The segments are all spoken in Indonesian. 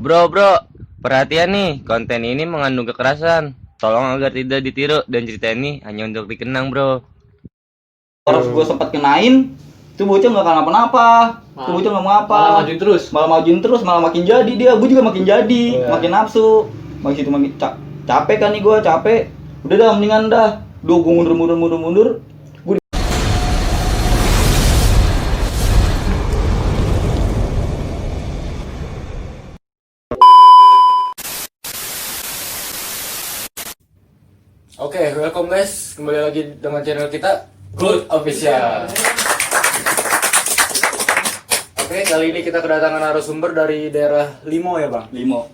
Bro, perhatian nih, konten ini mengandung kekerasan. Tolong agar tidak ditiru dan cerita ini hanya untuk dikenang, bro. Harus gue sempat kenain, itu bocah nggak kenapa-napa, itu bocah nggak ngapa, malah majuin terus, malah makin jadi dia, gue juga makin jadi, makin nafsu, makin situ makin capek kan nih gue, capek, udah dah mendingan dah, gue mundur, gue Oke, welcome guys, kembali lagi dengan channel kita Good Official. Oke, kali ini kita kedatangan narasumber dari daerah Limo ya bang? Limo,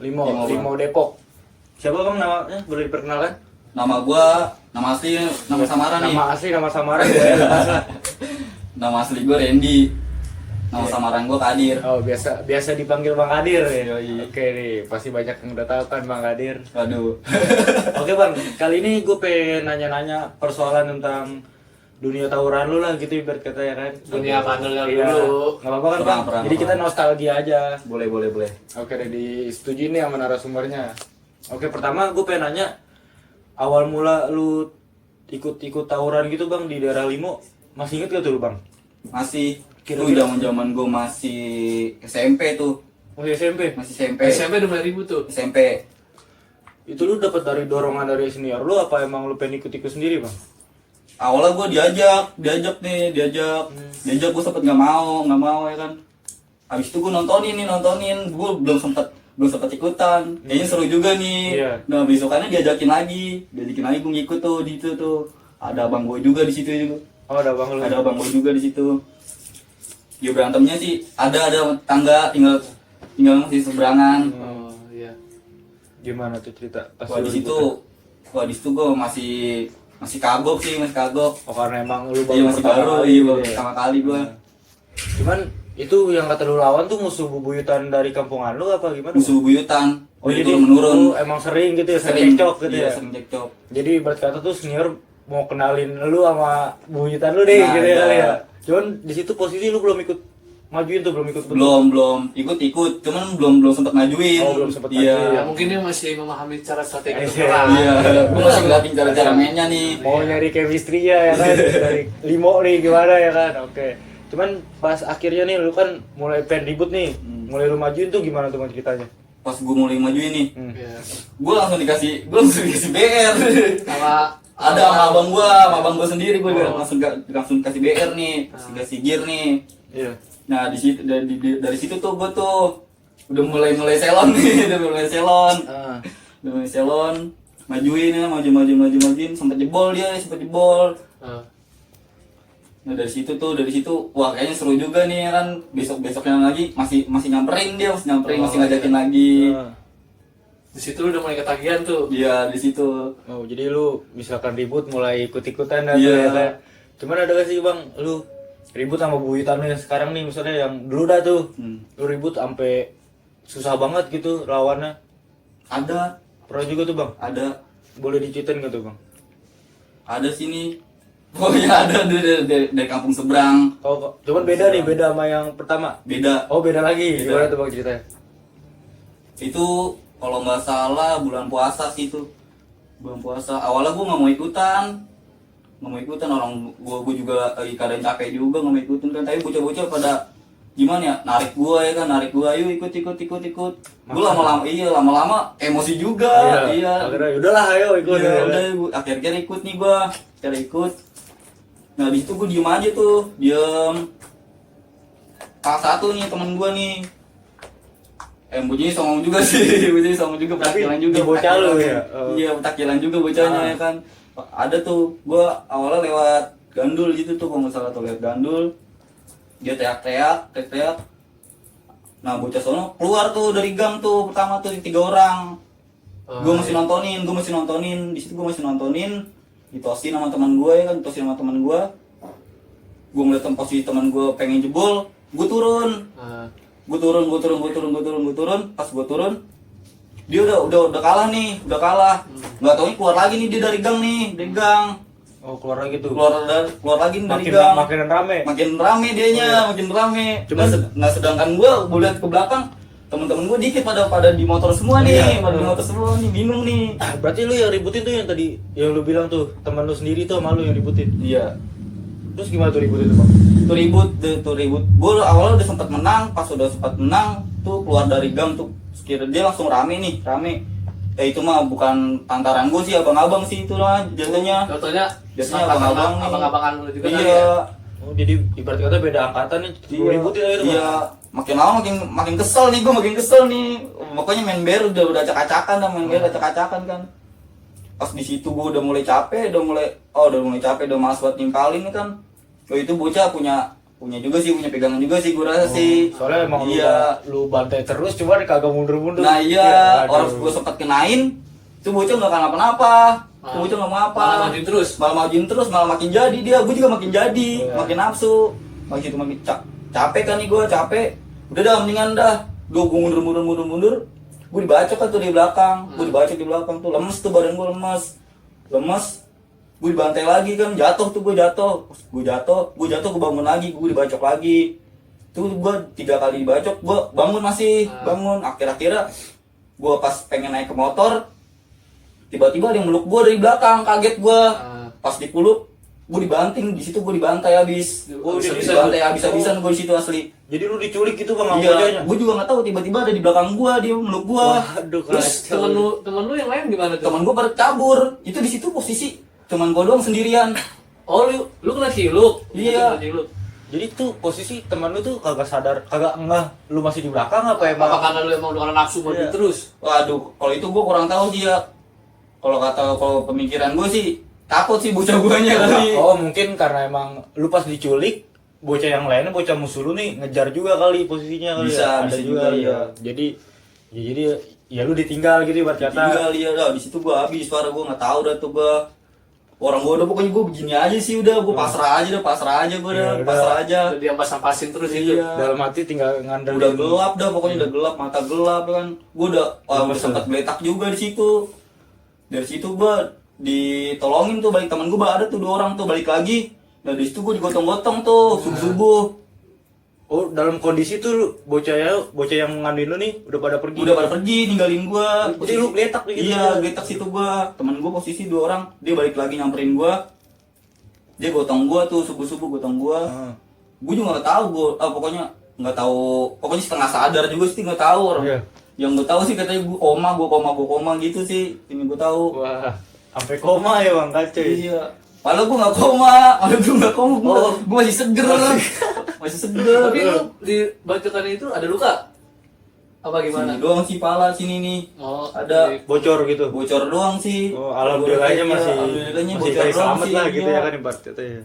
Limo Depok. Siapa bang namanya? Boleh diperkenalkan? nama gue, nama asli, nama samaran nih, Nama asli, nama samaran ya. nama asli gue Randy, nama samaran gue Kadir. Oh, biasa dipanggil Bang Kadir ya. Yoi. Oke nih, pasti banyak yang udah tahu kan Bang Kadir. Aduh, Oke bang, kali ini gue pengen nanya-nanya persoalan tentang dunia tawuran lu lah gitu ibarat kata ya kan. Dunia bandel Iya, dulu. nggak apa-apa kan bang? Perang. Jadi kita nostalgia aja. boleh. Oke, udah disetujui nih sama narasumbernya. Oke, pertama gue pengen nanya, awal mula lu ikut tawuran gitu bang di daerah Limo, masih inget gak tuh lu bang? Masih, itu Kira-kira- zaman gue masih SMP tuh, Masih SMP? masih SMP, SMP udah mulai ribut tuh. SMP. Itu lu dapat dari dorongan dari senior lu apa emang lu pengen ikut-ikut sendiri bang? Awalnya gue diajak gue sempet nggak mau ya kan. Habis itu gue nontonin, gue belum sempet ikutan. Kayaknya seru juga nih. Iya. Nah besokannya diajakin lagi gue ngikut tuh di situ tuh. Ada abang gue juga di situ juga. Oh, ada bang lu. Ada abang gue juga di situ. Ya berantemnya sih ada tangga tinggal masih seberangan. Oh iya. Gimana tuh cerita? Pas Wah lu di situ ikutan? gue masih kagok. Oh, karena emang lu Iya masih pertama baru, kali iya gitu baru ya? pertama kali gue. Cuman itu yang kata lu lawan tuh musuh bubuyutan dari kampungan lu apa gimana? Musuh buyutan. Oh, Jadi jadi turun menurun. lu emang sering gitu ya, sering cekcok gitu iya, ya? sering cekcok. Jadi ibarat kata tuh senior mau kenalin lu sama bubuyutan lu deh Nah, gitu ya iya. kali ya. Cuman di situ posisi lu belum ikut majuin tuh, belum ikut betul. Belum ikut, cuman belum sempet majuin. Oh, belum sempet iya. majuin. Ya mungkin dia masih memahami cara strategi Iya. perang. Iya, gue masih ngeliatin cara-cara mainnya nih. Mau nyari chemistry-nya ya kan dari Limo nih gimana ya kan. Oke. Cuman pas akhirnya nih lu kan mulai pengen ribut nih. Mulai lu majuin tuh gimana tuh Bang, ceritanya? Pas gue mulai majuin nih, Iya. gue langsung dikasih BR. Sama Ada sama abang gue sendiri, gue langsung kasih BR nih, kasih gear nih. Iya. Nah di situ dari situ tuh gue tuh udah mulai selon nih, udah mulai selon, majuin ya, majuin, sampai jebol. Nah dari situ wah kayaknya seru juga nih ya kan. Besoknya lagi masih nyamperin, masih ngajakin lagi. Nah. di situ lu udah mulai ketagihan tuh. Iya di situ. Oh, jadi lu misalkan ribut mulai ikut-ikutan dah tuh Iya. ya kan. Cuman ada gak sih Bang, lu ribut sama buyutan lu yang sekarang nih misalnya yang dulu dah tuh. Lu ribut sampai susah banget gitu lawannya. Ada Pernah juga tuh Bang. Boleh diceritain gak tuh Bang? ada sini. Oh ya ada dari kampung seberang. Oh, cuman beda nih, beda sama yang pertama. Beda. Oh, beda lagi. Beda. Gimana tuh Bang ceritanya? Itu kalau nggak salah bulan puasa sih itu. Bulan puasa. Awalnya gue nggak mau ikutan, orang gue juga lagi keadaan capek juga nggak mau ikutan kan. Tapi bocah-bocah pada gimana ya, narik gue ayo ikut. Gue lama-lama emosi juga. Iya. Akhirnya udahlah ayo ikut. Iya, ya. udah akhirnya ikut nih gue. Nah di situ gue diem aja tuh, salah satu nih temen gue nih. Bocahnya songong juga sih, petakilan juga. di bocah lu ya? Oh. Iya, petakilan juga bocahnya ya kan. Ada tuh, gua awalnya lewat gandul gitu tuh, kalau nggak salah tuh lewat gandul. Dia teriak. Nah, bocah sono keluar tuh dari gang tuh, pertama tuh 3 orang. Gua masih nontonin, di situ gua masih nontonin. Ditosin sama teman gue ya kan, Gua ngeliat posisi teman gua pengen jebol, gua turun. Gue turun. Pas gue turun, dia udah kalah. Nggak taunya keluar lagi nih dia dari gang. Oh, keluar lagi tuh. Keluar lagi nih dari gang. Makin rame. Makin rame dianya, makin rame. Cuman- Nah sedangkan gue lihat ke belakang, temen-temen gue dikit pada di motor semua nih, pada di motor semua nih, bingung nih. Berarti lu yang ributin tuh yang tadi yang lu bilang tuh teman lu sendiri tuh sama lu yang ributin. Iya. Terus gimana tuh ributin tuh bang? Tuh ribut. Gue awalnya udah sempat menang, pas udah sempat menang tuh keluar dari gang tuh, sekira dia langsung rame. Ya itu mah bukan pantaran gue sih, abang-abang sih itu lah jatuhnya. Contohnya Abang-abang nih. abang-abangan lu juga kali ya. Iya. Oh jadi ibarat kata beda angkatan nih, lu ributin aja tuh. Bang? Iya, makin lama makin kesel nih, gue makin kesel nih. Pokoknya main bear udah acak-acakan dah, main bear acak-acakan kan. Pas di situ gue udah mulai capek, udah mulai capek, udah malas buat nimpalin kan. Itu bocah punya juga sih, punya pegangan juga sih gue rasa sih. Soalnya emang iya. lu bantai terus, cuman kagak mundur-mundur. Nah iya, aduh. orang gue sempet kenain, itu bocah nggak kenapa-napa. Itu bocah nggak mau apa. Malah majuin terus, malah makin jadi dia. Gue juga makin jadi, makin nafsu. Makin capek kan nih gue, capek. Udah dah, mendingan dah. Gue mundur. Gue dibacok kan tuh di belakang. Gue dibacok di belakang tuh, lemes tuh badan gue lemes. Gue dibantai lagi kan, jatuh, gue bangun lagi, gue dibacok lagi. Tuh gue 3 kali dibacok, gue bangun. Akhir-akhirnya gue pas pengen naik ke motor, tiba-tiba ada yang meluk gue dari belakang, kaget gue. Pas dipeluk, gue dibanting, di situ gue dibantai habis. Dibantai habis-habisan gue di situ asli. Jadi lu diculik gitu bang? Iya, gue juga nggak tahu, tiba-tiba ada di belakang gue, dia meluk gue. Waduh, Terus temen lu yang lain gimana tuh? Temen gue pada kabur, itu di situ posisi cuman gue doang sendirian. Oh lu kena ciluk? Iya. Kena ciluk. Jadi tuh posisi teman lu tuh kagak sadar, kagak ngeh lu masih di belakang apa Apa emang? karena lu emang udah nafsu maju Iya. terus? Waduh, kalau itu gue kurang tahu sih ya. Kalau pemikiran gue sih takut sih bocah guanya kali. Oh mungkin karena emang lu pas diculik, bocah yang lainnya, bocah musuh lu nih ngejar juga kali posisinya kali. Bisa juga, ya. iya. Jadi ya lu ditinggal gitu ibarat kata. Tinggal dia dah, di situ gue habis, suara gue nggak tahu dah tuh gue. Orang gue udah pokoknya gue begini aja sih udah, gue pasrah aja gue Iya, pasrah aja. Udah diampas-ampasin terus itu. Iya. Dalam hati tinggal ngandelin. Udah gelap dah, pokoknya udah gelap, mata gelap kan. Gue udah sempat geletak juga di situ. Dari situ gue ditolongin tuh, balik teman gue ada tuh 2 orang tuh balik lagi. Nah di situ gue digotong-gotong tuh subuh-subuh. Oh dalam kondisi tuh lu, bocah yang ngandin lu nih udah pada pergi. Udah pada pergi ninggalin gue. Jadi lu geletak nih gitu. Iya, geletak situ gue. Temen gue posisi 2 orang, dia balik lagi nyamperin gue. Dia gotong gue tuh subuh-subuh gotong gue. Gue juga nggak tahu pokoknya nggak tahu, pokoknya setengah sadar juga sih nggak tahu orang. Iya. Yang gue tahu sih katanya gue koma gitu sih, ini gue tahu. Wah, sampai koma ya bang, kacau. Iya. Padahal gue nggak koma, gue masih seger, masih seger. Tapi lu di bacokan itu ada luka? Apa gimana? Sini doang sih pala sini nih. Oh, ada Bocor gitu. bocor doang sih. Oh, alhamdulillahnya masih bocor doang selamat sih. lah gitu iya. ya kan ibarat katanya.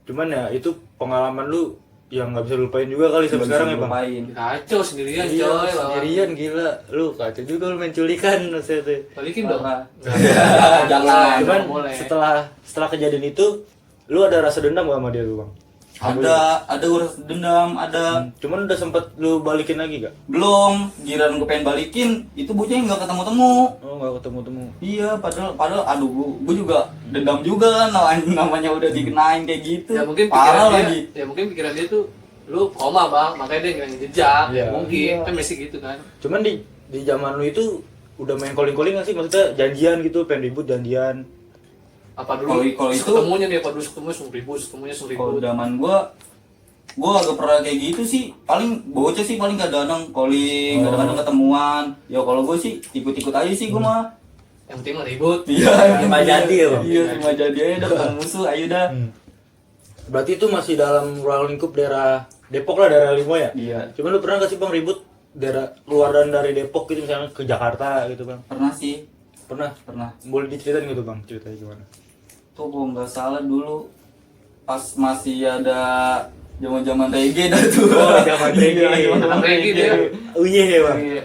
Cuman ya itu pengalaman lu yang nggak bisa lupain juga kali sampai sekarang ya bang. Lupain. Kacau sendirian Iya, coy. sendirian gila. Lu kacau juga lu main culikan maksudnya. Balikin dong. Parah. Jangan. Cuman boleh. setelah kejadian itu lu ada rasa dendam gak sama dia tuh bang? Ada urus dendam, ada. Cuman udah sempet lu balikin lagi gak? Belum, jiran gue pengen balikin, itu bocahnya nggak ketemu-temu. Oh nggak ketemu. Iya, padahal aduh gue juga dendam juga namanya udah dikenain kayak gitu. Ya mungkin parah pikiran dia, lagi. ya mungkin pikiran dia tuh lu koma bang, makanya dia ngilangin jejak. Iya. Mungkin kan masih gitu kan. Cuman di zaman lu itu udah main calling gak sih? Maksudnya janjian gitu, pengen ribut janjian. Apa dulu? Kalau itu- ketemunya nih, apa dulu ketemunya ketemunya Kalau ribut. zaman gue agak pernah kayak gitu sih. Paling bocah sih paling kadang-kadang calling, kadang-kadang ketemuan. Ya kalau gue sih ikut-ikut aja sih gue mah. Yang penting mah ribut. Iya, Terima jadi ya, Bang? Iya, terima jadi aja dah ketemu musuh, ayo dah. Berarti itu masih dalam ruang lingkup daerah Depok lah, daerah Limo ya? Iya. Cuman lu pernah gak sih bang ribut daerah keluaran dari Depok gitu misalnya ke Jakarta gitu bang? Pernah sih, Pernah? pernah. Boleh diceritain gitu bang, ceritanya gimana? Tuh kalau nggak salah dulu pas masih ada zaman reggae dah tuh. Oh, zaman reggae. Iya, zaman Reggae dia. Oh iya ya bang? Iya,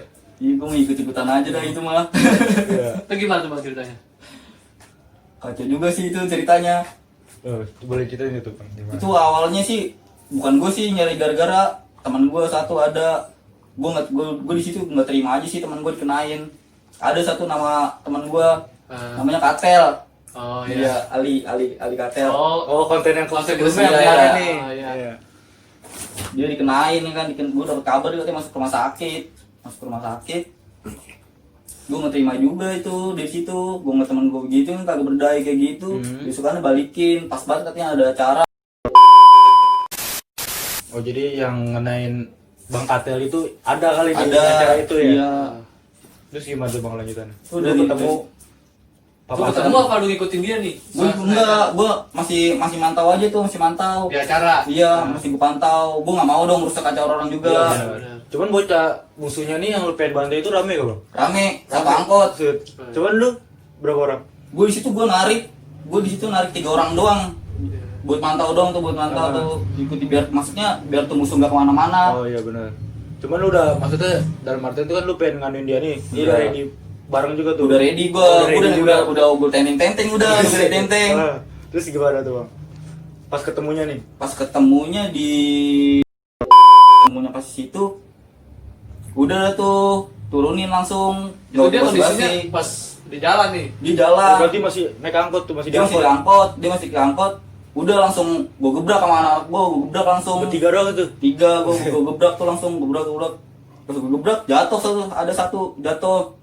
gue mau ikut-ikutan aja dah itu mah. Iya. Itu gimana tuh bang ceritanya? Kacau juga sih itu ceritanya. Oh, boleh ceritain itu bang, gimana? Itu awalnya sih bukan gue sih nyari gara-gara, teman gue satu ada. Gue di situ nggak terima aja sih teman gue dikenain. Ada satu nama teman gue namanya Katel. Oh iya. Ali Katel. Oh, Oh konten yang konten sebelumnya sebelumnya, yang kemarin iya. nih. Oh, iya. Iya. dia dikenain ya kan, gue dapet kabar dia katanya masuk rumah sakit. Gue nggak terima juga itu dari situ. Gue nggak temen gue begitu kan, kagak berdaya kayak gitu. Besokannya balikin, pas banget katanya ada acara. Oh jadi yang ngenain Bang Katel itu ada kali di Ada acara itu ya? Iya. Terus gimana tuh Bang lanjutannya? Tuh Lu dari- ketemu Lu ketemu apa lu ngikutin dia nih? Gue masih mantau aja tuh, masih mantau. Di acara. Iya, masih gue pantau. Gue nggak mau dong rusak acara orang juga. Iya, benar. Cuman bocah musuhnya nih yang lu pengen bantai itu rame gak Bang? Rame, satu angkot. Cuman lu berapa orang? Gue di situ gue di situ narik 3 orang doang. Buat mantau doang tuh, ikuti biar maksudnya biar tuh musuh nggak kemana-mana. Oh iya benar. Cuman lu udah maksudnya dalam artian itu kan lu pengen nganuin dia nih. Dia Iya. udah ready bareng juga tuh. Udah ready gue, udah tenteng udah tenteng. Terus gimana tuh Bang? Pas ketemunya nih. Pas ketemunya pas di situ, udah tuh turunin langsung. Itu dia Bos-bos kondisinya basi. pas di jalan nih. Di jalan. Berarti masih naik angkot tuh, masih Dia masih diangkot. di angkot. Udah langsung gue gebrak sama anak gue gebrak langsung. Bertiga doang tuh. 3 gue gebrak tuh langsung gebrak. Terus gue gebrak jatuh ada satu jatuh.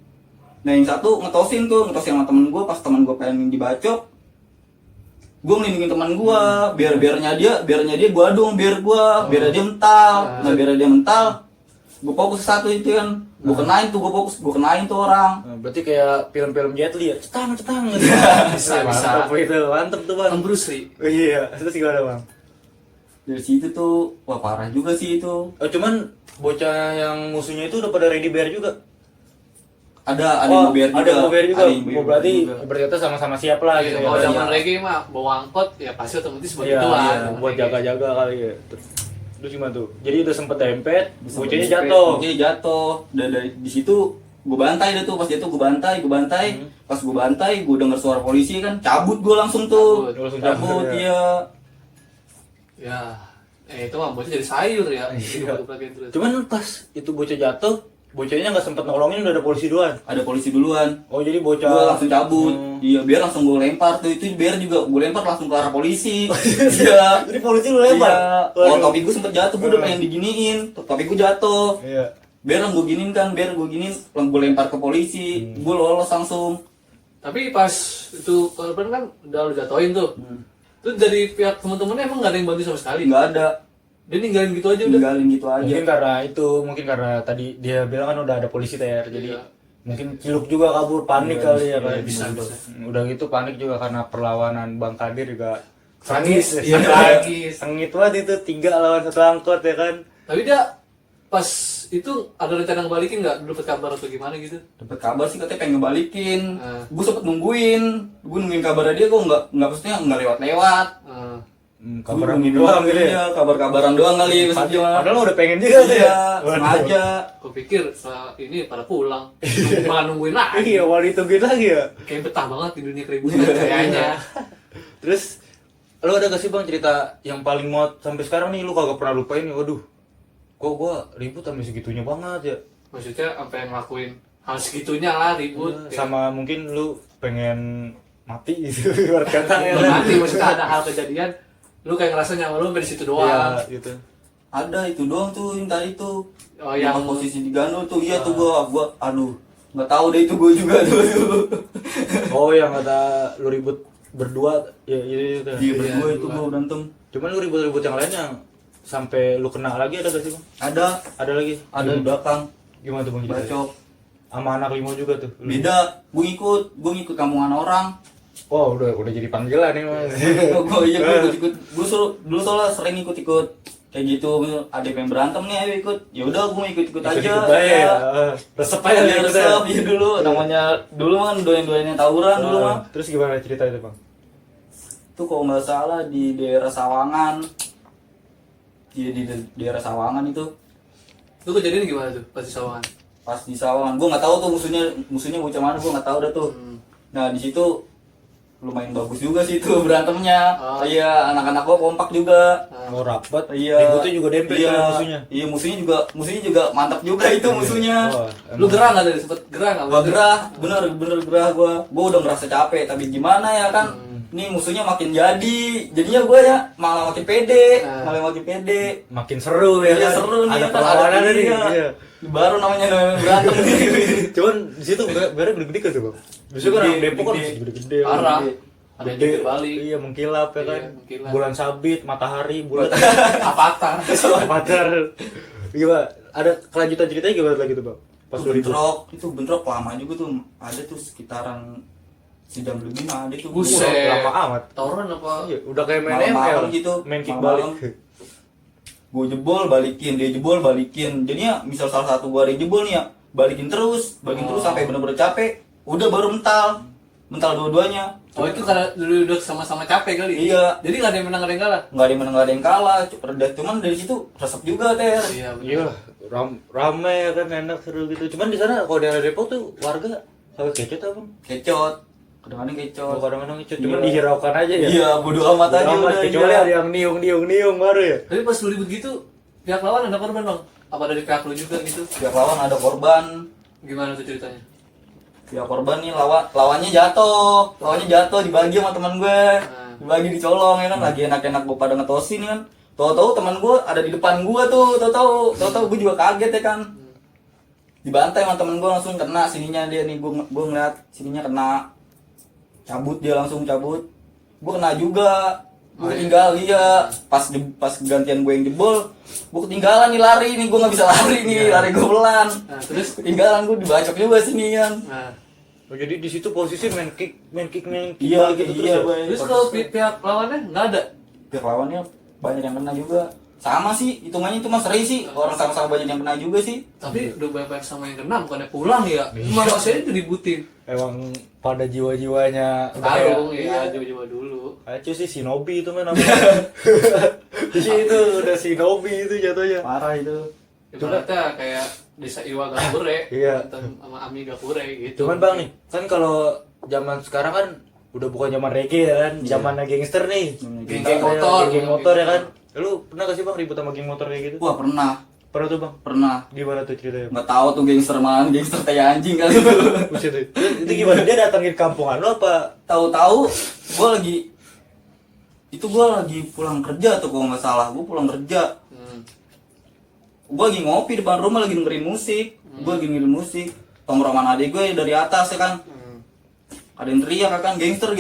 Nah yang satu ngetosin sama temen gue, pas temen gue pengen dibacok. Gue ngelindungin teman gue, biarnya dia gue adung, biar dia mental. Nah biar dia mental, gue fokus satu itu kan, gue kenain tuh orang. Nah, berarti kayak film-film Jet Li ya, cetang gitu. Bisa. Mantap itu, mantep tuh Bang. Kan Bruce Lee. Oh, iya, terus gimana Bang? Dari situ tuh, wah parah juga sih itu. Oh, cuman bocah yang musuhnya itu udah pada ready bear juga. Ada yang mau biar juga. Ada yang mau bear juga. Ada yang Oh, berarti juga. berarti sama-sama siap lah gitu ya. Kalau Iya. zaman reggae mah bawa angkot ya pasti otomatis buat Iya, ituan. iya, buat jaga-jaga kali ya. Terus gimana tuh? Jadi udah sempet dempet, bocahnya jatuh. Bocahnya jatuh. Dan dari di situ gue bantai deh tuh, pas jatuh gue bantai. Pas gue bantai, gue denger suara polisi kan, cabut gue langsung tuh. Langsung Cabut, cabut, iya. Ya. Itu mah bocah jadi sayur ya. Iya. Dipakai terus. Cuman pas itu bocah jatuh, bocahnya nggak sempet nolongin udah ada polisi duluan. Ada polisi duluan. Oh jadi bocah Gue langsung cabut. Iya, biar langsung gue lempar tuh. Itu biar juga gue lempar langsung ke arah polisi. Iya. Jadi polisi lu lempar. Iya. Oh, topi gue sempet jatuh, gue udah pengen diginiin. Topi gue jatuh. Iya. Biar gue giniin, gue lempar ke polisi. Gue lolos langsung. Tapi pas itu korban kan udah lu jatoin tuh. Itu dari pihak teman-temannya emang gak ada yang bantu sama sekali. Nggak ada. Dia ninggalin gitu aja udah. Tinggalin gitu aja. Mungkin karena tadi dia bilang kan udah ada polisi TR, jadi Iya. mungkin ciluk juga kabur, panik kali ya kan. bisa. Udah gitu panik juga karena perlawanan Bang Kadir juga Tragis. sengit, Iya, tragis. sengit banget itu 3 lawan 1 angkot ya kan. Tapi dia pas itu ada rencana ngebalikin nggak? Dulu dapat kabar atau gimana gitu? Dapat kabar sih katanya pengen ngebalikin. Ah. Gue sempet nungguin kabarnya dia, gue nggak maksudnya nggak lewat. Kabaran doang gitu ya. Iya, kabar-kabaran doang kali maksudnya. Padahal udah pengen juga tuh ya. Iya, Waduh. sengaja. Gue pikir setelah ini pada pulang, malah nungguin lagi. Iya, wali tungguin lagi ya. Kayak betah banget di dunia keributan kayaknya. Terus lu ada gak sih Bang cerita yang paling muat sampai sekarang nih lu kagak pernah lupain ya? Waduh. Kok gua ribut sampai segitunya banget ya. Maksudnya sampai ngelakuin hal segitunya lah ribut. Sama mungkin lu pengen mati gitu ibarat kata ya. Nanti maksudnya ada hal kejadian, lu kayak ngerasa nyawa lu sampai di situ doang. Iya, gitu. Ada itu doang tuh yang tadi tuh. Oh, yang- posisi di Gandul tuh, iya tuh gua aduh nggak tahu deh itu gue juga tuh. Oh, yang kata lu ribut berdua ya itu. Dia berdua itu berdua. gue berantem. Cuman lu ribut-ribut yang lain yang sampai lu kena lagi ada gak sih Bang? Ada Lagi? ada di belakang Gimana tuh Bang ceritanya? bacok. Sama anak limo juga tuh. Beda, gue ngikut kampungan orang. Oh, udah jadi panggilan nih Bang. Gue dulu soalnya sering ikut kayak gitu. Ada yang berantem nih, ayo ikut. Ya udah, gue mau ikut aja. Ikut aja ya. Resep aja Iya, gitu resep ya dulu. Namanya dulu kan doyan-doyannya tawuran dulu mah. Terus gimana cerita itu Bang? Itu kalau nggak salah di daerah Sawangan. Iya di daerah Sawangan itu. Lu kejadian gimana tuh pas di Sawangan? Pas di Sawangan, gue nggak tahu tuh musuhnya bocah mana, gue nggak tahu dah tuh. Nah di situ lumayan bagus juga sih itu berantemnya. Oh. Iya, anak-anak gua kompak juga. Oh, rapat. Iya. Ributnya juga dempet Iya. sama musuhnya. Iya, musuhnya juga mantap juga itu musuhnya. Oh, Lu gerah nggak tadi? Sempet gerah nggak? Gua gerah, bener gerah gua. Gua udah ngerasa capek, tapi gimana ya kan? nih musuhnya makin jadi, jadinya gue ya malah makin pede, malah makin pede. Makin seru ya Iya, kan. seru nih, Ada kan, perlawanan ada nih. iya. Iya. Baru namanya berantem nih. Cuman di situ gara gede-gede kan tuh bang. Biasanya kan Gede, orang Depok kan gede. gede-gede. Parah. gede. Ada yang Gede. jungkir balik. Iya mengkilap ya kan. Iya, mengkilap. Bulan sabit, matahari, bulan Avatar. pacar. Gimana? Ada kelanjutan ceritanya gimana lagi tuh bang? Pas lu ribut. Itu bentrok lama juga tuh, ada tuh sekitaran sejam lebih mah ada tuh. Buset. Lama amat. Tawuran apa? Iya, udah kayak main Malam-malam ML gitu, main kick malam-malam. balik. Gue jebol balikin, dia jebol balikin. Jadinya misal salah satu gue ada yang jebol nih ya, balikin terus sampai bener-bener capek. Udah baru mental dua-duanya. Oh itu karena dulu udah sama-sama capek kali. Iya. Jadi nggak ada yang menang nggak ada yang kalah. Nggak ada yang menang nggak ada yang kalah. Cuman dari situ resep juga Ter. Iya benar. Iya, rame ya kan enak seru gitu. Cuman di sana kalau daerah Depok tuh warga sampai kecot apa? Bang? Kecot, kadang-kadang kecot. Oh, kadang-kadang kecot, cuman Iya. dihiraukan aja ya. Iya, bodo amat aja Amat, udah. kecuali iya. ada yang niung baru ya. Tapi pas lu ribut gitu, pihak lawan ada korban bang? Apa dari pihak lu juga gitu? Pihak lawan ada korban. Gimana tuh ceritanya? Pihak korban nih lawannya jatuh dibagi sama teman gue. Dibagi dicolong ya kan, lagi enak-enak gue pada ngetosin kan. Tahu-tahu teman gue ada di depan gue tuh, tahu-tahu gue juga kaget ya kan. Dibantai sama temen gue langsung kena sininya dia nih, gue ngeliat sininya kena. Cabut dia langsung cabut. Gue kena juga. Gue ketinggal dia pas gantian gue yang jebol, gue ketinggalan nih lari nih, gue nggak bisa lari nih, lari gue pelan. Nah, terus Ketinggalan gue dibacok juga sini kan. nah, Oh, jadi di situ posisi main kick Iya gitu gitu iya. terus. Ya? terus kalau pihak lawannya nggak ada? Pihak lawannya banyak yang kena juga. Sama sih, hitungannya itu mas seri sih. Orang sama-sama banyak yang kena juga sih. Tapi udah banyak sama yang kena, bukannya pulang ya? Malah saya itu dibutin. Emang pada jiwa-jiwanya Tarung ya, jauh-jauh dulu. Acu sih Shinobi itu mah namanya. Itu udah Shinobi itu jatuhnya. Parah itu. Ibaratnya kayak Desa Iwa Gapure, Iya. sama Ami Gapure gitu. Cuman bang nih, kan kalau zaman sekarang kan udah bukan zaman reggae ya kan, zamannya gangster nih. Geng-geng motor. Geng motor ya kan. Lu pernah gak sih bang ribut sama geng motor kayak gitu? Wah pernah, Pernah tuh bang. pernah. Gimana tuh ceritanya? Nggak tahu tuh gangster mana, gangster kayak anjing kali. Buset tuh. Itu gimana? Dia datangin kampungan lu apa? Tahu-tahu gue lagi pulang kerja tuh kalau nggak salah, gue pulang kerja. Gue lagi ngopi depan rumah lagi dengerin musik. Gue lagi dengerin musik. Tongkrongan adik gue dari atas ya kan. Ada yang teriak ya kan, gangster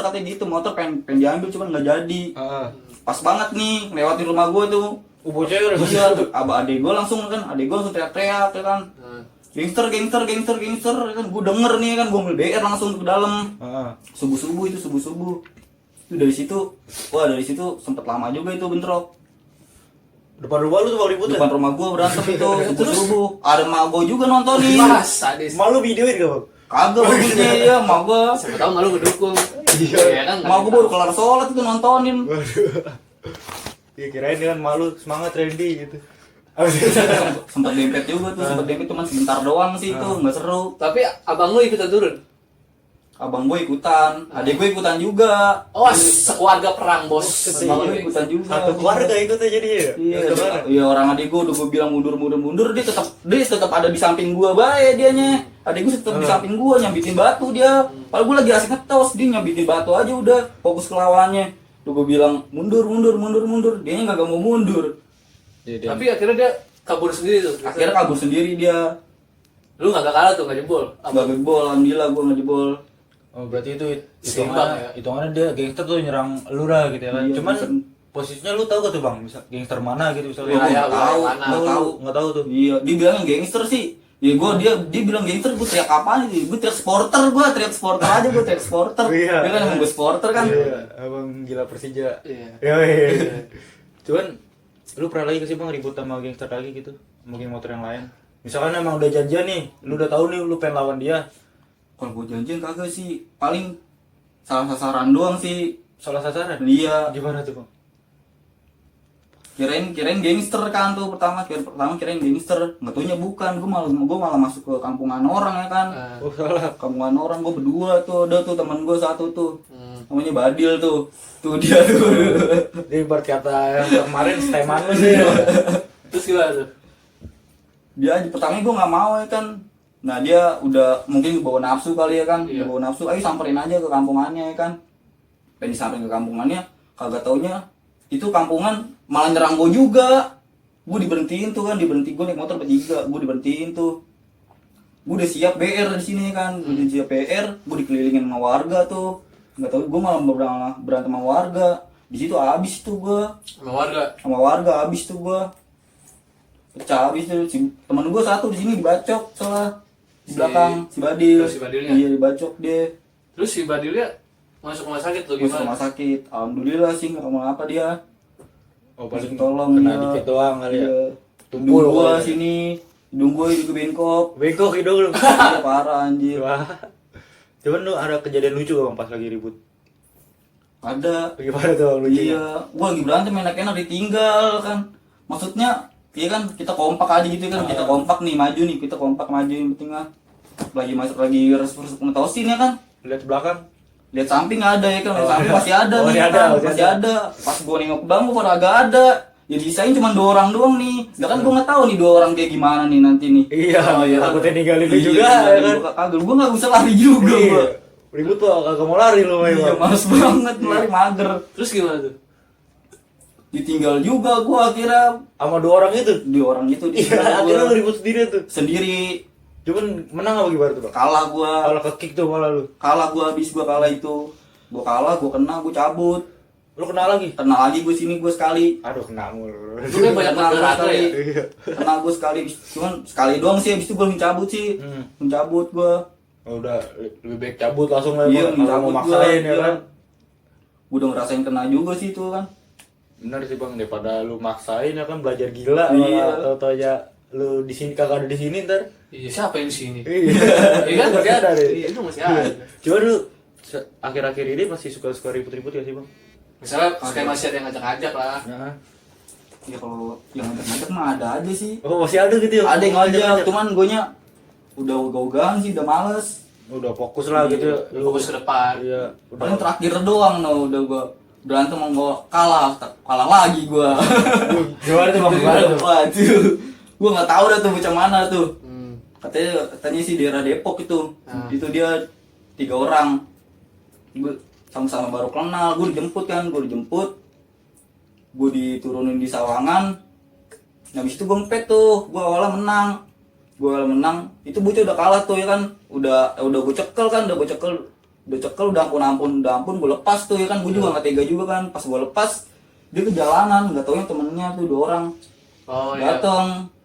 katanya gitu, motor pengen diambil cuman nggak jadi. Heeh. Pas banget nih lewatin rumah gue tuh. Bocah udah Iya, adek gue langsung teriak-teriak ya kan. Gangster ya kan. Gue denger nih ya kan, gue ambil BR langsung ke dalam. Heeh. Subuh-subuh. Itu dari situ sempet lama juga itu bentrok. Depan rumah lu tuh bang ribut ya? Depan rumah gue berantem itu subuh-subuh. Ada emak gue juga nontonin. Mas, sadis. Malu videoin gak bang? Kagak bagusnya ya emak gue. Siapa tahu malu ngedukung. Iya kan? Emak gue baru kelar sholat itu nontonin. Ya kirain dengan malu semangat Randy gitu. Sempet dempet juga tuh, cuman sebentar doang sih itu, nggak seru. Tapi abang lu ikutan turun. Abang gue ikutan, adik gue ikutan juga. Oh, sekeluarga perang, Bos. Abang gue ikutan juga. Satu keluarga ikutnya jadi ya? Iya, Gimana? iya orang adik gue udah gue bilang mundur, dia tetap ada di samping gue bae dianya. Adik gue tetap di samping gue nyambitin batu dia. Padahal gue lagi asik ngetos, dia nyambitin batu aja udah, fokus ke lawannya. Tuh gue bilang mundur, dianya nggak mau mundur. Tapi akhirnya dia kabur sendiri tuh. Akhirnya kabur sendiri dia. Lu nggak kalah tuh, nggak jebol. Nggak jebol, alhamdulillah gue nggak jebol. Oh berarti itu Seimbang ya? hitungannya dia gangster tuh nyerang lu lah gitu ya kan? Iya, Cuman gangster. posisinya lu tahu gak tuh bang? Misal gangster mana gitu misalnya? Wilayah Nggak tahu, Nggak tahu tuh. Iya, dia bilang gangster sih. Ya dia bilang gangster, gue teriak apaan sih? Gue teriak supporter aja, gue teriak supporter. Iya. Dia kan emang gue supporter kan. Iya, abang gila Persija. Iya. Iya. Cuman lu pernah lagi gak sih bang ribut sama gangster lagi gitu? Sama geng motor yang lain? Misalkan emang udah janjian nih, lu udah tahu nih lu pengen lawan dia. Kalau gue janjian kagak sih, paling salah sasaran doang sih. Salah sasaran? Iya. Gimana tuh bang? Kirain gangster kan tuh pertama kirain gangster, nggak taunya bukan. Gue malah masuk ke kampungan orang ya kan. Oh salah. Kampungan orang gue berdua tuh, ada tuh teman gue satu tuh. Namanya Badil tuh. Tuh dia tuh. Jadi ibarat kata yang kemarin steman lu sih. Terus gimana tuh? Dia aja pertamanya gue nggak mau ya kan. Nah dia udah mungkin bawa nafsu kali ya kan. Iya. Bawa nafsu, ayo samperin aja ke kampungannya ya kan. pengen disamperin ke kampungannya, kagak taunya itu kampungan malah nyerang gue juga. Gue diberhentiin tuh kan, gue naik motor bertiga, gue diberhentiin tuh. Gue udah siap BR di sini kan, gue udah siap BR, gue dikelilingin sama warga tuh. Nggak tahu gue malah berantem sama warga. Di situ habis tuh gue. Sama warga habis tuh gue. Pecah habis tuh. Temen gue satu di sini dibacok salah di belakang si Badil. Si Badilnya? Iya dibacok dia. Terus si Badilnya masuk rumah sakit tuh Masuk gimana? rumah sakit. Alhamdulillah sih nggak ngomong apa dia. Oh paling Tolong kena ya. dikit doang kali ya. Iya. Tumpul Hidung gua kali ya. sini, hidung gua juga bengkok. Bengkok hidung lu. Iya parah anjir. Wah. Cuman lu ada kejadian lucu gak bang pas lagi ribut? Ada. Gimana tuh bang lucunya? Iya, gua lagi berantem enak-enak ditinggal kan. Maksudnya, iya kan kita kompak aja gitu kan, kita kompak nih maju nih, kita kompak maju yang penting ah. Lagi masuk lagi resep metosin ya kan. Lihat belakang. Lihat samping nggak ada ya kan, lihat Oh, samping iya. masih ada Oh, nih masih ada, kan, masih masih ada. Pas gua nengok ke bangku pada agak ada. Ya disain cuma 2 orang doang nih. Ya kan gua nggak tahu nih 2 orang kayak gimana nih nanti nih. Iya, takutnya ninggalin lu Iya, juga ya kan. Gua kagak, gua nggak bisa lari juga Iya. gua. Ribut tuh kagak mau lari lu Iya, bang. males banget lari mager. Terus gimana tuh? Ditinggal juga gua akhirnya Sama 2 orang itu. 2 orang itu Iya, ditinggal akhirnya gua lu ribut sendiri tuh. sendiri. Cuman menang apa gimana tuh bang? Kalah gua. Kalau ke kick tuh malah lu. Kalah gua habis gua kalah itu. Gua kalah, gua kena, gua cabut. Lu kena lagi? Kena lagi gua sini gua sekali. Aduh kena mulu. Lu kan banyak Kena gua bergerak sekali. ya? Iya. Kena gua sekali, cuman sekali doang sih habis itu gua mencabut sih. Mencabut gua. Oh, udah lebih baik cabut langsung lah Iya, bang. Kalau mau mencabut maksain gua, ya iya. kan. Gua udah ngerasain kena juga sih itu kan. Bener sih bang, daripada lu maksain ya kan belajar gila. Iya. Atau aja lu di sini kagak ada di sini ntar. Iya, siapa yang di sini? Iya. Iya kan? Masih ada deh. Iya, itu masih ada. Cuman lu akhir-akhir ini masih suka ribut-ribut ya sih bang? Misalnya kayak masih ada yang ngajak-ngajak lah. Nah. Ya kalau yang ngajak-ngajak mah ada aja sih. Oh masih ada gitu ya? Ada yang ngajak, cuman gonya udah ogah-ogahan sih, udah males. Udah fokus lah gitu. Lu fokus ke depan. Iya. Paling terakhir doang no, udah gua berantem sama gua kalah lagi gua. Gimana tuh bang? Gimana tuh? Waduh, gua nggak tahu dah tuh macam mana tuh. Hmm. Katanya sih daerah Depok itu, itu dia 3 orang. Gua sama-sama baru kenal, gua dijemput, gua diturunin di Sawangan. Nah, habis itu gua ngepet tuh, gua awalnya menang. Itu bocah udah kalah tuh ya kan, udah gua cekel kan, udah ampun gue lepas tuh ya kan, gue juga nggak tega juga kan, pas gue lepas dia ke jalanan, nggak taunya temennya tuh 2 orang Oh iya.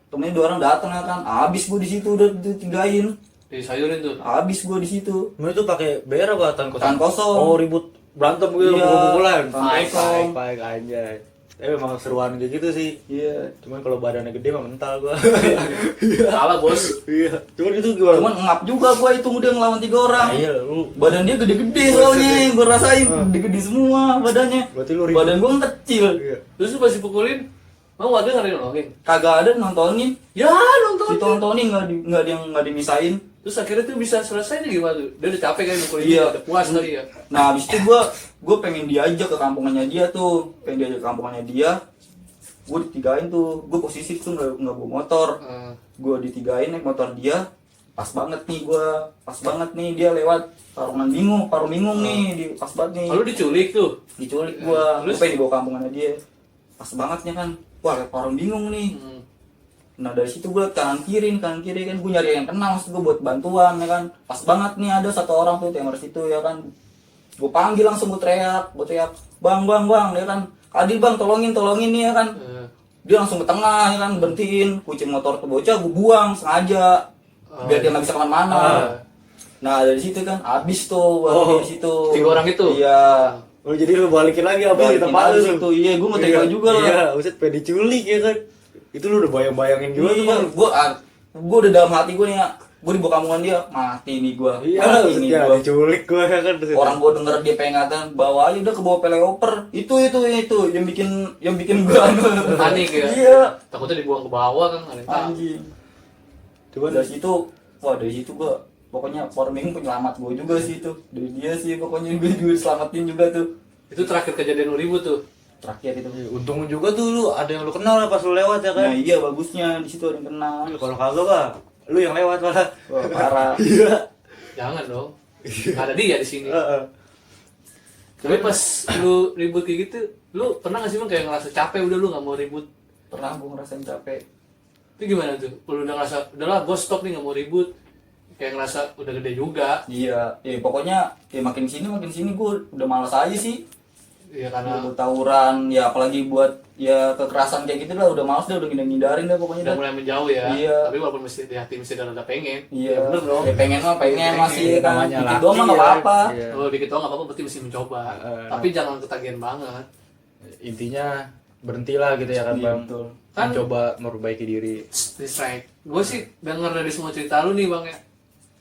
temennya 2 orang datang ya kan, habis gue di situ udah ditigain, Disayurin tuh. habis gue di situ. Lu itu pakai BR apa tangan kosong? Tangan kosong. Oh ribut berantem gitu, Iya, pukul-pukulan. tangan kosong. Baik anjay. Memang seruan kayak gitu sih. Iya, Cuman kalau badannya gede mah mental gua. Kalah bos. Iya. Cuman itu gimana? cuman ngap juga gue itu udah ngelawan 3 orang. Nah, iya lu. Badan dia gede-gede soalnya, yang gue rasain gede-gede semua badannya. Berarti lu ribut. Badan gue kecil. Iya. Terus lu pasti pukulin. Mau warga nggak ada yang nolongin? Kagak ada nontonin. Ya nonton. Ditontonin nggak dimisain. Terus akhirnya tuh bisa selesai nih gimana tuh? Dia udah capek kan mukulin Iya. dia, udah puas kali ya. Nah, habis itu gue pengen diajak ke kampungannya dia tuh, gue ditigain tuh, gue posisi tuh nggak bawa motor, gue ditigain naik motor dia, pas banget nih dia lewat parung bingung nih, pas banget nih, Lalu diculik tuh. diculik gue pengen dibawa kampungannya dia, pas bangetnya kan, wah lewat parung bingung nih. Nah dari situ gue kanan kiri kan, gue nyari yang kenal, maksud gue buat bantuan ya kan, pas banget nih ada 1 orang tuh TMR situ ya kan, gue panggil langsung, gue teriak, bang ya kan, Adil bang tolongin nih ya kan, dia langsung ke tengah ya kan, berhentiin kunci motor tuh bocah, gue buang sengaja biar dia nggak bisa kemana-mana. Nah dari situ kan habis tuh dari situ 3 orang itu? Iya, Oh jadi lu balikin lagi apa di balikin tempat lagi lu? itu. Iya, gue mau tega juga lah. Iya, uset pengen diculik ya kan. Itu lu udah bayang-bayangin juga tuh Iya, bang. gue udah dalam hati gue nih ya, gue dibawa kampungan dia, mati nih gue. Iya, Mati uset nih ya gua. diculik gua ya kan. Orang gue denger dia pengatan, bawa aja udah ke bawah peleoper. Itu yang bikin gue Panik ya? Iya. Takutnya dibuang ke bawah kan, ada yang tahu. Anjing. Coba Dari situ gue pokoknya farming penyelamat gue juga sih itu. Dari dia sih pokoknya gue juga selamatin juga tuh. Itu terakhir kejadian lu ribut tuh. Terakhir itu. untung juga tuh lu ada yang lu kenal lah pas lu lewat ya kan. Nah iya bagusnya di situ ada yang kenal. Kalau kagak bah, lu yang lewat malah. Wah, parah. Iya. Jangan dong. Nggak ada dia di sini. Heeh. Tapi pas lu ribut kayak gitu, lu pernah gak sih bang kayak ngerasa capek udah lu gak mau ribut? Pernah gue ngerasain capek. Itu gimana tuh? Lu udah ngerasa, udahlah gue stop nih gak mau ribut. Kayak ngerasa udah gede juga. Iya, pokoknya makin sini gue udah malas aja sih. Iya karena Buat tawuran, ya apalagi buat ya kekerasan kayak gitu lah, udah males dah, udah ngindarin dah pokoknya udah dah. mulai menjauh ya. Iya. Tapi walaupun mesti di hati mesti ada pengen. Iya, Ya, bener dong. ya pengen masih kan, Namanya dikit laki doang mah nggak ya. apa-apa. Iya. Kalau dikit doang gak apa-apa, berarti mesti mencoba. Tapi jangan ketagihan banget. Intinya berhentilah gitu ya kan Iya, bang. betul. Kan- Mencoba memperbaiki diri. Distract. Gue sih denger dari semua cerita lu nih bang ya.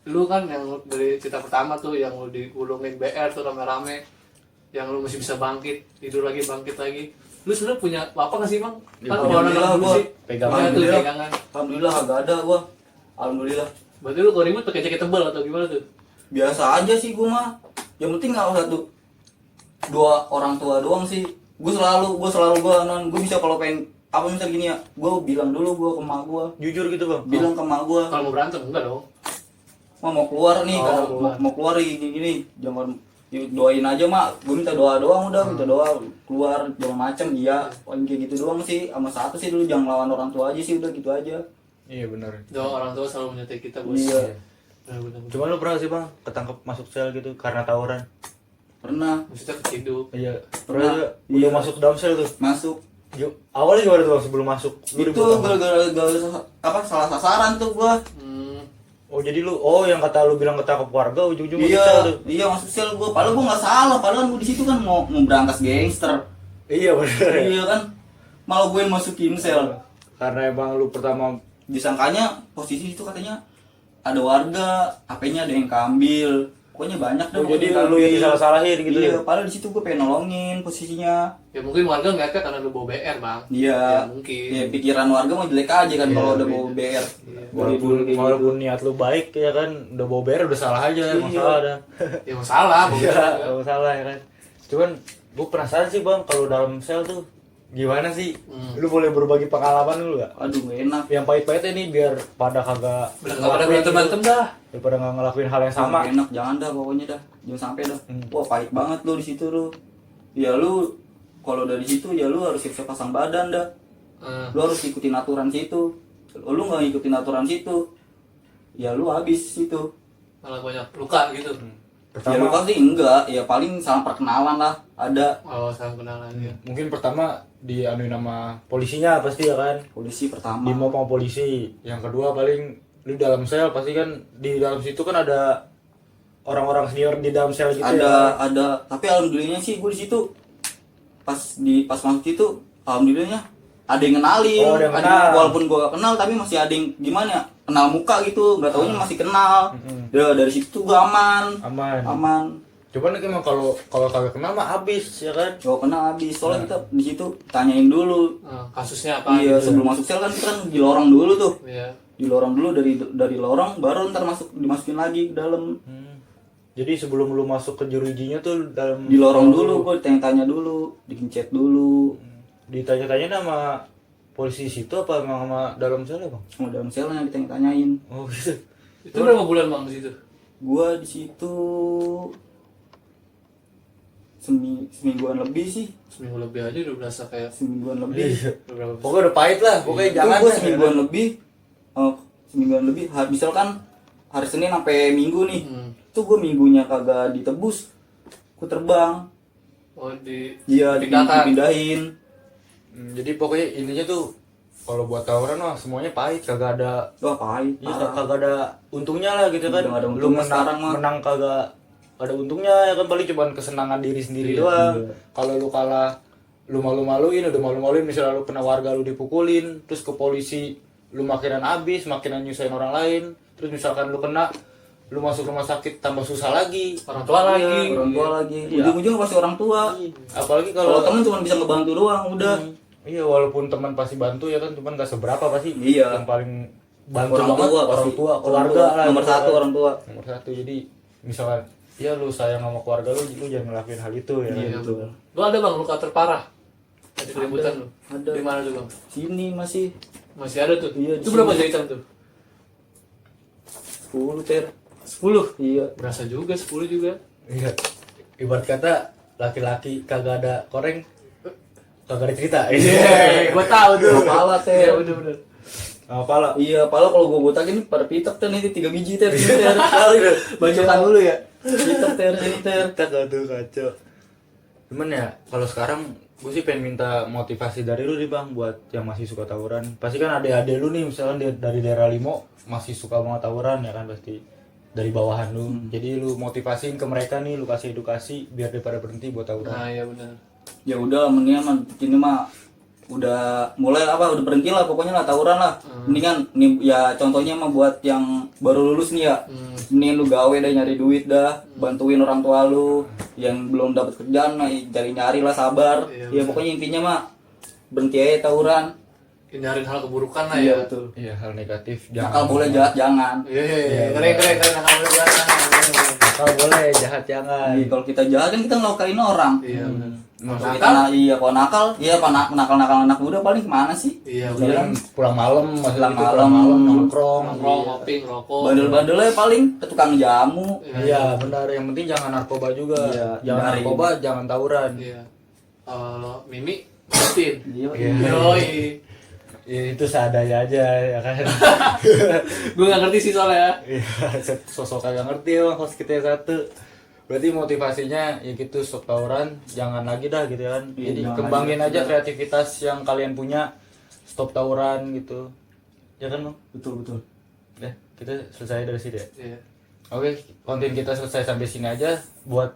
Lu kan yang dari cerita pertama tuh yang lu digulungin BR tuh rame-rame. Yang lu masih bisa bangkit, tidur lagi, bangkit lagi. Lu sebenarnya punya apa nggak sih bang? Kan orang Alhamdulillah, dulu gua. sih Pegangan. Iya, tuh Alhamdulillah. pegangan. Alhamdulillah agak ada gua. Alhamdulillah. Berarti lu kalau ribut pakai jaket tebal atau gimana tuh? Biasa aja sih gua mah. Yang penting nggak satu dua orang tua doang sih. Gue selalu gue bisa kalau pengen apa misal gini ya, gue bilang dulu gue ke emak gue, Jujur gitu bang. bilang ke emak gue, Kalau mau berantem enggak dong? mau keluar nih, Oh, kalau keluar. mau keluar gini, jangan doain aja mak, gue minta doa doang udah, minta doa keluar jangan macem, iya, paling kayak gitu doang sih, sama satu sih dulu jangan lawan orang tua aja sih, udah gitu aja. Iya benar. Doa orang tua selalu menyertai kita bos. Iya. Benar-benar. Cuma lu pernah sih bang ketangkep masuk sel gitu karena tawuran? Pernah Maksudnya keciduk. Iya. Pernah. Pernah. Iya. Udah masuk dalam sel tuh. masuk, Awalnya gimana tuh bang sebelum masuk? Lu itu ribut apa? gara-gara salah sasaran tuh gue. Oh jadi lu, yang kata lu bilang ketangkep warga ujung-ujungnya Iya, masuk sel tuh. iya masuk sel gue. Padahal gue nggak salah. Padahal gue di situ kan mau berangkas gangster. Iya benar. Iya kan. Malah gue yang masukin sel. Karena emang lu pertama. Disangkanya posisi itu katanya ada warga, HP-nya ada yang keambil. Pokoknya banyak dah. Oh, jadi pokoknya lu yang keambil. disalah-salahin gitu Iya, ya? padahal di situ gue pengen nolongin posisinya. Ya mungkin warga ngeliatnya karena lu bawa BR bang. Iya. Ya, mungkin. Ya pikiran warga mah jelek aja kan Iya, kalau udah iya. bawa BR. Walaupun niat lu baik ya kan, udah bawa BR udah salah aja, emang Iya. salah dah. Ya masalah. bawa Iya, BR. gak salah ya kan. Cuman gue penasaran sih bang, kalau dalam sel tuh gimana sih? Lu boleh berbagi pengalaman lu gak? Aduh, gak enak. Yang pahit-pahitnya nih biar pada kagak Udah nggak pada berantem-berantem dah. daripada nggak ngelakuin hal yang sama. Gak enak, jangan dah pokoknya dah. Jangan sampai dah. Hmm. Wah, pahit banget lu di situ lu. Ya lu kalau dari situ ya lu harus siap-siap pasang badan dah. Lu harus ikutin aturan situ. Lu nggak ngikutin aturan situ, ya lu habis situ. Malah banyak luka gitu. Ya lu pasti enggak, ya paling salah perkenalan lah ada. Oh salah kenalan ya. Mungkin pertama dianuin nama polisinya pasti ya kan. Polisi pertama. Di mau polisi. Yang kedua paling lu dalam sel pasti kan di dalam situ kan ada orang-orang senior di dalam sel gitu ya. Ada. Tapi alhamdulillahnya sih gue di situ pas masuk situ, alhamdulillahnya ada yang kenalin. Oh, ada yang kenal. Walaupun gue gak kenal tapi masih ada yang gimana ya, kenal muka gitu, nggak taunya masih kenal. Ya, dari situ gue aman. Aman. Cuman emang kalau kagak kenal mah habis ya kan. Gak kenal habis, soalnya kita di situ tanyain dulu. Kasusnya apa? Iya, gitu. sebelum masuk sel kan kita kan di lorong dulu tuh. Iya. Di lorong dulu, dari lorong baru ntar dimasukin lagi ke dalam. Jadi sebelum lu masuk ke jerujinya tuh dalam Di lorong dulu gue tanya dulu, dikincet dulu. ditanya-tanya sama polisi situ apa emang sama dalam sel ya bang? Sama dalam selnya ditanya-tanyain. Oh gitu. Itu berapa bulan bang di situ? Gua di situ semingguan lebih sih, Seminggu lebih aja udah berasa kayak semingguan lebih. beberapa. Pokoknya udah pahit lah, pokoknya Itu jangan gua dah. semingguan lebih. Misalkan hari Senin sampai Minggu nih, itu gua minggunya kagak ditebus, gua terbang. Oh Iya, dipindahkan. dipindahin. Jadi pokoknya intinya tuh kalau buat tawuran mah semuanya pahit, kagak ada. Wah, pahit. Iya, parah. kagak ada untungnya lah gitu kan. Udah nggak ada Lu untungnya menang, sekarang mah. menang kagak ada untungnya ya kan, paling cuma kesenangan diri sendiri doang. Kalau lu kalah, lu malu-maluin, udah malu-maluin misalnya lu kena warga lu dipukulin, terus ke polisi lu makinan habis, makinan nyusahin orang lain, terus misalkan lu kena, lu masuk rumah sakit tambah susah lagi. Orang tua lagi. Orang tua lagi. Iya. Ujung-ujung pasti orang tua. Apalagi Kalau kalau temen cuma bisa ngebantu doang, udah. iya, walaupun teman pasti bantu ya kan, cuman gak seberapa pasti. Iya. Yang paling bantu Orang banget tua orang pasti. tua, Orang keluarga tua. lah. Nomor gitu satu kan. orang tua. Nomor satu. Jadi misalkan ya lu sayang sama keluarga lu jangan ngelakuin hal itu ya. Iya, kan? betul. Lu ada bang luka terparah? Ada keributan lu? Ada. Di mana tuh bang? Sini masih Masih ada tuh? Iya, Itu di berapa sini. jahitan tuh? 10 ter. 10? Iya. Berasa juga 10 juga. Iya. Ibarat kata laki-laki kagak ada koreng, kagak ada cerita. Gua tahu tuh. Pala Iya, teh. bener-bener. Pala. Iya, pala kalau gua botakin pada pitak teh nih 3 biji teh. Kali deh. Bacokan dulu ya. Pitak teh. Kagak tuh kacau. Cuman ya kalau sekarang gue sih pengen minta motivasi dari lu nih bang buat yang masih suka tawuran. Pasti kan adik-adik lu nih misalkan dari daerah Limo masih suka banget tawuran ya kan pasti dari bawahan lu. Jadi lu motivasiin ke mereka nih, lu kasih edukasi biar daripada berhenti buat tawuran. Nah, iya benar. Ya udah mendingan mah ini mah udah mulai udah berhenti lah pokoknya lah tawuran lah. Mendingan nih ya contohnya mah buat yang baru lulus nih ya. Mendingan lu gawe dah nyari duit dah, bantuin orang tua lu yang belum dapat kerjaan nah, cari-nyari lah sabar. Iya, Ya pokoknya intinya mah berhenti aja tawuran. Hindarin hal keburukan lah Iya ya. betul. Iya hal negatif. Nakal boleh jahat jangan. Iya. Keren. Nakal boleh jangan. Kalau boleh jahat jangan. Iya, kalau kita jahat kan kita ngelaukain orang. Iya benar. Kalau Nakal? kita kalau nakal, iya nakal anak muda paling kemana sih? Iya Jalan benar. pulang malam, maksudnya Pulang gitu, malam. nongkrong. Nongkrong, ngopi, ngerokok. Bandel-bandelnya paling ke tukang jamu. Iya benar, yang penting jangan narkoba juga. Iya, Jangan hindari. narkoba, jangan tawuran. Iya. Kalau Mimi, Justin. Iya. Yoi. Ya, itu seadanya aja ya kan. Gue gak ngerti sih soalnya. Iya, sosok kagak ngerti bang host kita yang satu. Berarti motivasinya ya gitu stop tawuran, jangan lagi dah gitu kan. Iya, Jadi jangan kembangin lagi. aja kreativitas yang kalian punya, stop tawuran gitu. Ya kan bang? Betul. Ya, kita selesai dari sini ya. Iya. Oke, konten kita selesai sampai sini aja. Buat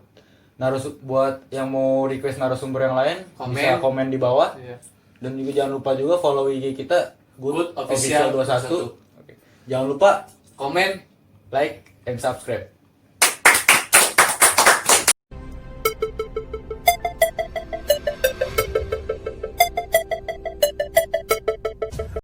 yang mau request narasumber yang lain, Komen. bisa komen di bawah. Iya. Dan juga jangan lupa juga follow IG kita Good Official Official 21. Oke. Jangan lupa Komen. like and subscribe.